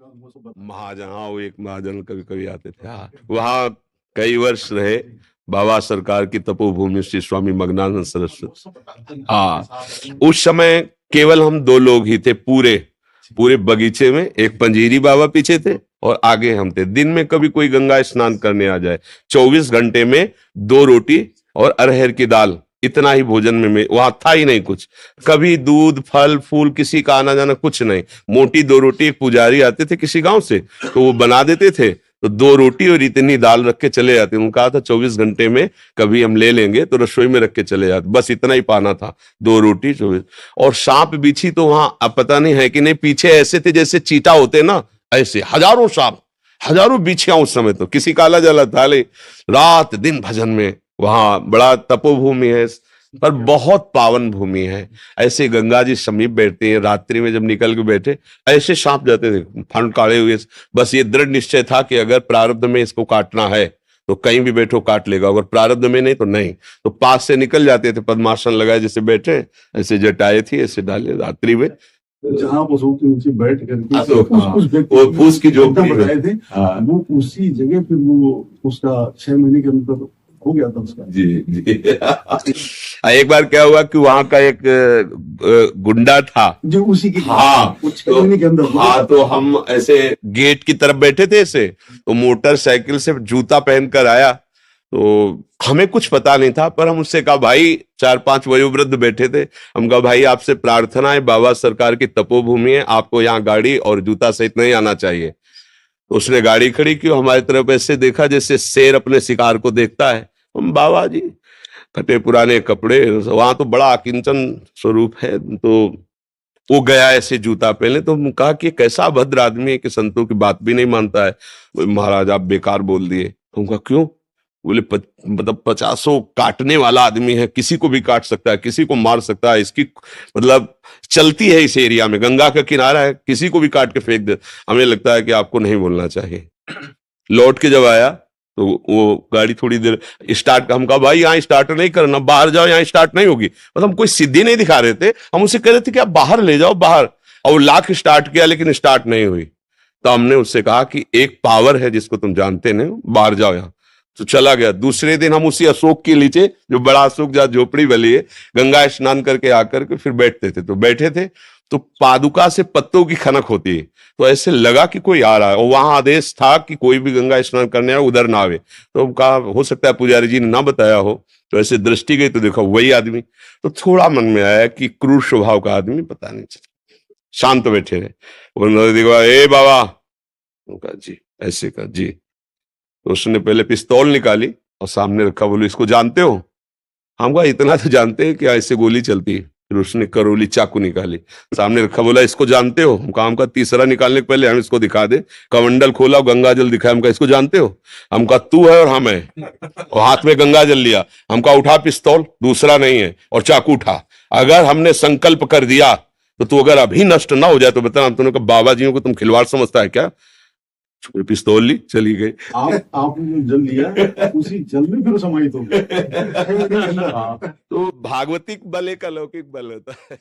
महाजहां वो एक महाजन कभी कभी आते थे। हाँ, वहाँ कई वर्ष रहे बाबा सरकार की तपोभूमि श्री स्वामी मग्नानंद सरस्वती। हाँ, उस समय केवल हम दो लोग ही थे पूरे पूरे बगीचे में। एक पंजीरी बाबा पीछे थे और आगे हम थे। दिन में कभी कोई गंगा स्नान करने आ जाए, 24 घंटे में 2 रोटी और अरहर की दाल, इतना ही भोजन में वहां था ही नहीं कुछ। कभी दूध फल फूल किसी का आना जाना कुछ नहीं। मोटी 2 रोटी, एक पुजारी आते थे किसी गांव से तो वो बना देते थे, तो 2 रोटी और इतनी दाल रख के चले जाते। उन्होंने कहा था 24 घंटे में कभी हम ले लेंगे तो रसोई में रख के चले जाते, बस इतना ही पाना था, 2 रोटी 24। और सांप बिच्छी तो वहां अब पता नहीं है कि नहीं, पीछे ऐसे थे जैसे चीता होते ना, ऐसे हजारों सांप हजारों बिच्छियां। उस समय तो किसी काला जला था, रात दिन भजन में। वहां बड़ा तपोभूमि है पर बहुत पावन भूमि है। ऐसे गंगा जी समीप बैठते हैं, रात्रि में जब निकल के बैठे ऐसे सांप जाते थे फंड काढ़े हुए। बस ये दृढ़ निश्चय था कि अगर प्रारब्ध में इसको काटना है तो कहीं भी बैठो काट लेगा, अगर प्रारब्ध में नहीं तो नहीं। तो पास से निकल जाते थे, पद्मासन लगाए जैसे बैठे, ऐसे जटाए थी ऐसे डाले रात्रि में। जहाँ पशु के नीचे बैठ करके वो फूस की झोपड़ी बताए थे, वो उसी जगह फिर वो उसका 6 महीने के अंदर हो गया था उसका। जी जी। एक बार क्या हुआ कि वहां का एक गुंडा था जो उसी की, हाँ, के अंदर। हाँ, तो हम ऐसे गेट की तरफ बैठे थे ऐसे, तो मोटरसाइकिल से जूता पहनकर आया। तो हमें कुछ पता नहीं था, पर हम उससे कहा भाई, 4-5 वयोवृद्ध बैठे थे, हम कहा भाई आपसे प्रार्थना है, बाबा सरकार की तपोभूमि है, आपको यहाँ गाड़ी और जूता सहित नहीं आना चाहिए। तो उसने गाड़ी खड़ी की, हमारी तरफ ऐसे देखा जैसे शेर अपने शिकार को देखता है। हम बाबा जी फटे पुराने कपड़े, वहां तो बड़ा अकिंचन स्वरूप है। तो वो गया ऐसे जूता पहने, तो हम कहा कि कैसा भद्र आदमी है कि संतों की बात भी नहीं मानता है। महाराज आप बेकार बोल दिए। तो हम कहा क्यों? बोले मतलब 50 काटने वाला आदमी है, किसी को भी काट सकता है, किसी को मार सकता है, इसकी मतलब चलती है इस एरिया में, गंगा का किनारा है, किसी को भी काट के फेंक दे। हमें लगता है कि आपको नहीं बोलना चाहिए। लौट के जब आया तो वो गाड़ी थोड़ी देर स्टार्ट, हम कहा भाई यहाँ स्टार्ट नहीं करना, बाहर जाओ, यहाँ स्टार्ट नहीं होगी। मतलब हम कोई सिद्धि नहीं दिखा रहे थे, हम उससे कह रहे थे कि आप बाहर ले जाओ बाहर। और वो लाख स्टार्ट किया लेकिन स्टार्ट नहीं हुई। तो हमने उससे कहा कि एक पावर है जिसको तुम जानते नहीं, बाहर जाओ यहाँ। तो चला गया। दूसरे दिन हम उसी अशोक के नीचे, जो बड़ा अशोक जहाँ झोपड़ी वाली है, गंगा स्नान करके आकर के फिर बैठते थे। तो बैठे थे तो पादुका से पत्तों की खनक होती है, तो ऐसे लगा कि कोई आ रहा है, और वहां आदेश था कि कोई भी गंगा स्नान करने आए उधर ना आवे। तो कहा हो सकता है पुजारी जी ने ना बताया हो। तो ऐसे दृष्टि गई तो देखा वही आदमी। तो थोड़ा मन में आया कि क्रूर स्वभाव का आदमी, पता नहीं चला। शांत बैठे रहे। उन्होंने देखा ए बाबा, कहा जी, ऐसे कहा जी। तो उसने पहले पिस्तौल निकाली और सामने रखा, बोले इसको जानते हो? हम कहा इतना तो जानते हैं कि ऐसे गोली चलती है। फिर उसने करोली चाकू निकाली, सामने रखा, बोला इसको जानते हो? हम कहा तीसरा निकालने के पहले हम इसको दिखा दे। कमंडल खोला और गंगा जल दिखाया। हम कहा इसको जानते हो? हम कहा तू है और हम है, और हाथ में गंगा जल लिया। हम कहा उठा पिस्तौल, दूसरा नहीं है, और चाकू उठा। अगर हमने संकल्प कर दिया तो तू अगर अभी नष्ट ना हो जाए तो बता। तुमने कहा बाबा जियों को तुम खिलवाड़ समझता है क्या? पिस्तौल ली, चली गई। आपने जल लिया, उसी जल में फिर समाहित हो गए। तो भागवतिक बल एक अलौकिक बल होता है।